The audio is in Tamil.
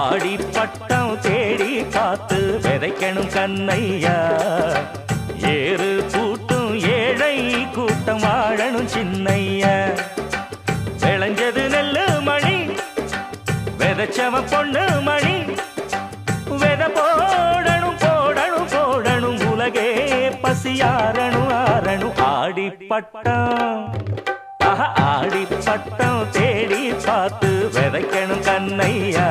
ஆடி பட்டம் தேடி காத்து விதைக்கணும் கண்ணையா. ஏறு கூட்டும் ஏழை கூட்டம் வாழணும் சின்னையா. விளைஞ்சது நெல்லு மணி விதைச்சவ பொண்ணு மணி. விதை போடணும் போடணும் போடணும் உலகே பசியாரணும் ஆரணும். ஆடி பட்டம் ஆடி பட்டம் தேடி பார்த்து விதைக்கணும் கண்ணையா.